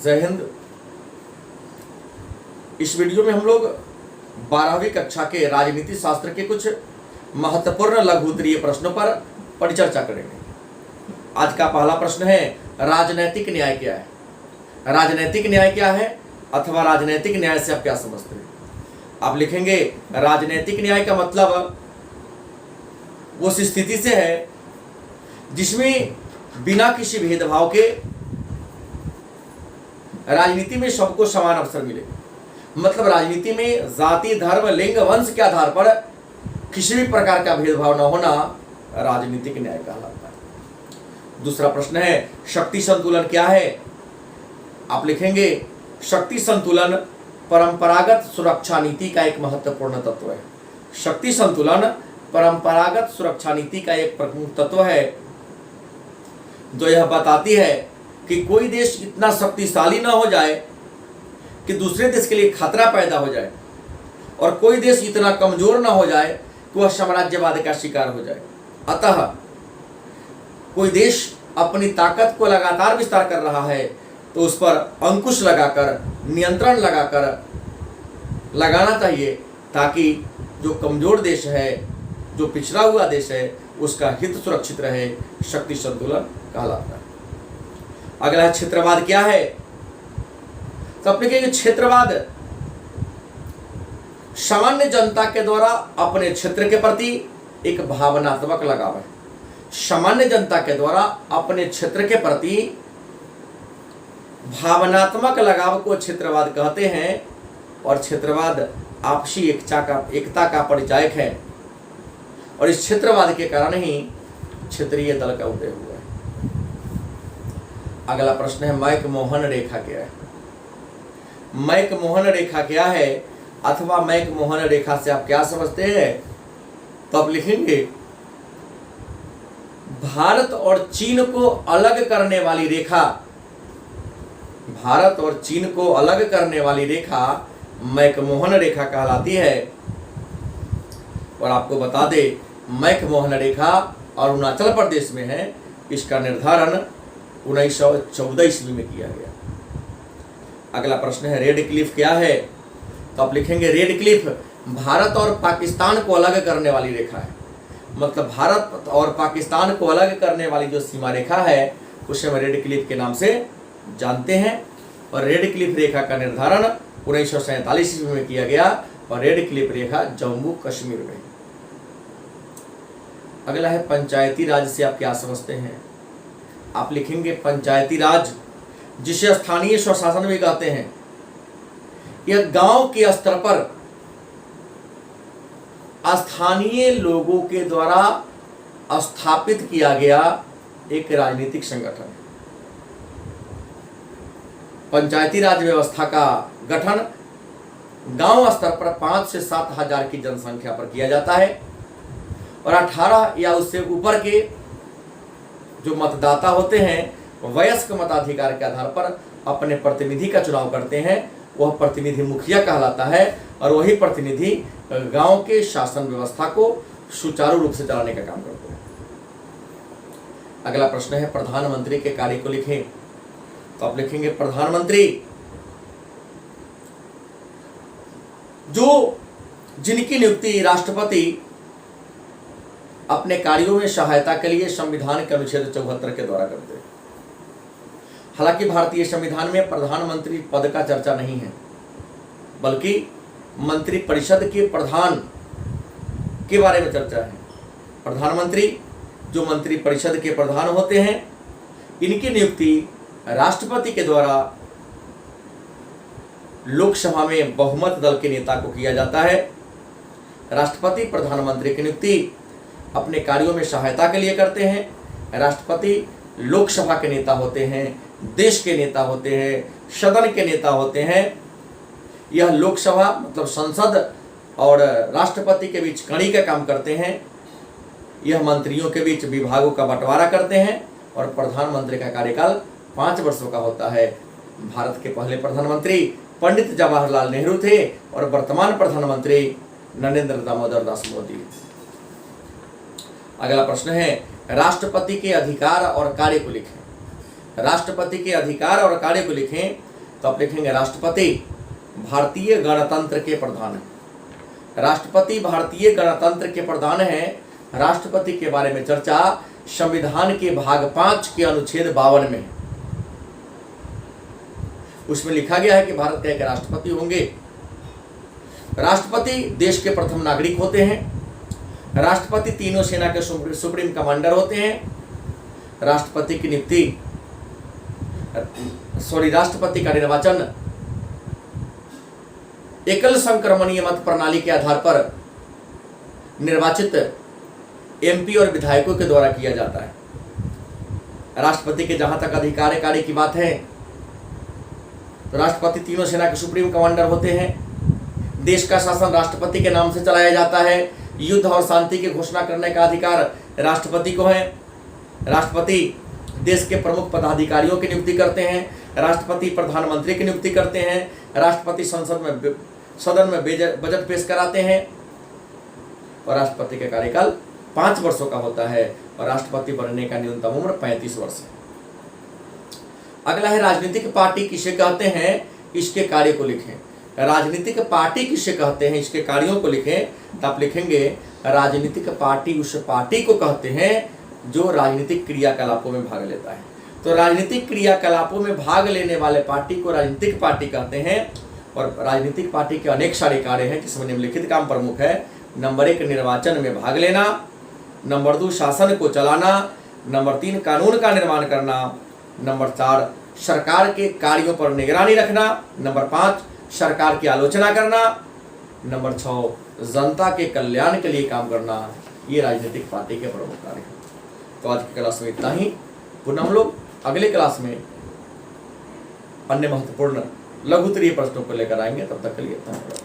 जय हिंद। इस वीडियो में हम लोग 12वीं कक्षा के राजनीति शास्त्र के कुछ महत्वपूर्ण लघु उत्तरीय प्रश्नों पर परिचर्चा करेंगे। आज का पहला प्रश्न है, राजनैतिक न्याय क्या है? राजनैतिक न्याय क्या है अथवा राजनैतिक न्याय से आप क्या समझते हैं? आप लिखेंगे, राजनैतिक न्याय का मतलब उस स्थिति से है जिसमें बिना किसी भेदभाव के राजनीति में सबको समान अवसर मिले। मतलब राजनीति में जाति, धर्म, लिंग, वंश के आधार पर किसी भी प्रकार का भेदभाव न होना राजनीतिक न्याय कहलाता है। दूसरा प्रश्न है, शक्ति संतुलन क्या है? आप लिखेंगे, शक्ति संतुलन परंपरागत सुरक्षा नीति का एक महत्वपूर्ण तत्व है। शक्ति संतुलन परंपरागत सुरक्षा नीति का एक प्रमुख तत्व है जो यह बताती है कि कोई देश इतना शक्तिशाली ना हो जाए कि दूसरे देश के लिए खतरा पैदा हो जाए और कोई देश इतना कमजोर ना हो जाए कि वह साम्राज्यवाद का शिकार हो जाए। अतः कोई देश अपनी ताकत को लगातार विस्तार कर रहा है तो उस पर अंकुश लगाकर, नियंत्रण लगाना चाहिए ताकि जो कमजोर देश है, जो पिछड़ा हुआ देश है, उसका हित सुरक्षित रहे। शक्ति संतुलन कहलाता है। अगला है, क्षेत्रवाद क्या है? तो आप लिखेंगे, क्षेत्रवाद सामान्य जनता के द्वारा अपने क्षेत्र के प्रति एक भावनात्मक लगाव है। सामान्य जनता के द्वारा अपने क्षेत्र के प्रति भावनात्मक लगाव को क्षेत्रवाद कहते हैं और क्षेत्रवाद आपसी एकता का परिचायक है और इस क्षेत्रवाद के कारण ही क्षेत्रीय दल का उदय हुआ है। अगला प्रश्न है, मैक-मोहन रेखा क्या है? मैक-मोहन रेखा क्या है अथवा मैक-मोहन रेखा से आप क्या समझते हैं? तो आप लिखेंगे, भारत और चीन को अलग करने वाली रेखा। भारत और चीन को अलग करने वाली रेखा मैक-मोहन रेखा कहलाती है। और आपको बता दे, मैक-मोहन रेखा अरुणाचल प्रदेश में है। इसका निर्धारण 1914 ईस्वी में किया गया। अगला प्रश्न है, रेड क्लिफ क्या है? तो आप लिखेंगे, रेड क्लिफ भारत और पाकिस्तान को अलग करने वाली रेखा है। मतलब भारत और पाकिस्तान को अलग करने वाली जो सीमा रेखा है उसे हम रेड क्लिफ के नाम से जानते हैं। और रेड क्लिफ रेखा का निर्धारण 1947 ईस्वी में किया गया और रेड क्लिफ रेखा जम्मू कश्मीर में। अगला है, पंचायती राज से आप क्या समझते हैं? आप लिखेंगे, पंचायती राज जिसे स्थानीय स्वशासन भी कहते हैं, यह गांव के स्तर पर स्थानीय लोगों के द्वारा स्थापित किया गया एक राजनीतिक संगठन है। पंचायती राज व्यवस्था का गठन गांव स्तर पर 5 से 7 हजार की जनसंख्या पर किया जाता है और 18 या उससे ऊपर के जो मतदाता होते हैं वयस्क मताधिकार के आधार पर अपने प्रतिनिधि का चुनाव करते हैं। वह प्रतिनिधि मुखिया कहलाता है और वही प्रतिनिधि गांव के शासन व्यवस्था को सुचारू रूप से चलाने का काम करते हैं। अगला प्रश्न है, प्रधानमंत्री के कार्य को लिखें। तो आप लिखेंगे, प्रधानमंत्री जिनकी नियुक्ति राष्ट्रपति अपने कार्यों में सहायता के लिए संविधान के अनुच्छेद 74 के द्वारा करते हैं। हालांकि भारतीय संविधान में प्रधानमंत्री पद का चर्चा नहीं है, बल्कि मंत्री परिषद के प्रधान के बारे में चर्चा है। प्रधानमंत्री जो मंत्री परिषद के प्रधान होते हैं, इनकी नियुक्ति राष्ट्रपति के द्वारा लोकसभा में बहुमत दल के नेता को किया जाता है। राष्ट्रपति प्रधानमंत्री की नियुक्ति अपने कार्यों में सहायता के लिए करते हैं। राष्ट्रपति लोकसभा के नेता होते हैं, देश के नेता होते हैं, सदन के नेता होते हैं। यह लोकसभा मतलब संसद और राष्ट्रपति के बीच कड़ी का काम करते हैं। यह मंत्रियों के बीच विभागों का बंटवारा करते हैं और प्रधानमंत्री का कार्यकाल 5 वर्षों का होता है। भारत के पहले प्रधानमंत्री पंडित जवाहरलाल नेहरू थे और वर्तमान प्रधानमंत्री नरेंद्र दामोदर दास मोदी। अगला प्रश्न है, राष्ट्रपति के अधिकार और कार्य को लिखें। राष्ट्रपति के अधिकार और कार्य को लिखें तो आप लिखेंगे राष्ट्रपति भारतीय गणतंत्र के प्रधान है। राष्ट्रपति भारतीय गणतंत्र के प्रधान है। राष्ट्रपति के बारे में चर्चा संविधान के भाग 5 के अनुच्छेद 52 में है। उसमें लिखा गया है कि भारत के एक राष्ट्रपति होंगे। राष्ट्रपति देश के प्रथम नागरिक होते हैं। राष्ट्रपति तीनों सेना के सुप्रीम कमांडर होते हैं। राष्ट्रपति की नियुक्ति राष्ट्रपति का निर्वाचन एकल संक्रमणीय मत प्रणाली के आधार पर निर्वाचित एमपी और विधायकों के द्वारा किया जाता है। राष्ट्रपति के जहां तक अधिकार कार्य की बात है तो राष्ट्रपति तीनों सेना के सुप्रीम कमांडर होते हैं। देश का शासन राष्ट्रपति के नाम से चलाया जाता है। युद्ध और शांति की घोषणा करने का अधिकार राष्ट्रपति को है। राष्ट्रपति देश के प्रमुख पदाधिकारियों की नियुक्ति करते हैं। राष्ट्रपति प्रधानमंत्री की नियुक्ति करते हैं। राष्ट्रपति सदन में बजट पेश कराते हैं। और राष्ट्रपति का कार्यकाल 5 वर्षों का होता है और राष्ट्रपति बनने का न्यूनतम उम्र 35 वर्ष है। अगला है राजनीतिक पार्टी किसे कहते हैं, इसके कार्य को लिखें। राजनीतिक पार्टी किसे कहते हैं, इसके कार्यों को लिखें। तो आप लिखेंगे राजनीतिक पार्टी उस पार्टी को कहते हैं जो राजनीतिक क्रियाकलापों में भाग लेता है। तो राजनीतिक क्रियाकलापों में भाग लेने वाले पार्टी को राजनीतिक पार्टी कहते हैं। और राजनीतिक पार्टी के अनेक सारे कार्य हैं जिसमें निम्नलिखित काम प्रमुख है। नंबर 1 निर्वाचन में भाग लेना। नंबर 2 शासन को चलाना। नंबर 3 कानून का निर्माण करना। नंबर 4 सरकार के कार्यों पर निगरानी रखना। नंबर 5 सरकार की आलोचना करना। नंबर 6 जनता के कल्याण के लिए काम करना। ये राजनीतिक पार्टी के प्रमुख कार्य हैं। तो आज की क्लास में इतना ही। पुनः हम लोग अगले क्लास में अन्य महत्वपूर्ण लघुत्तरीय प्रश्नों को लेकर आएंगे। तब तक के लिए धन्यवाद।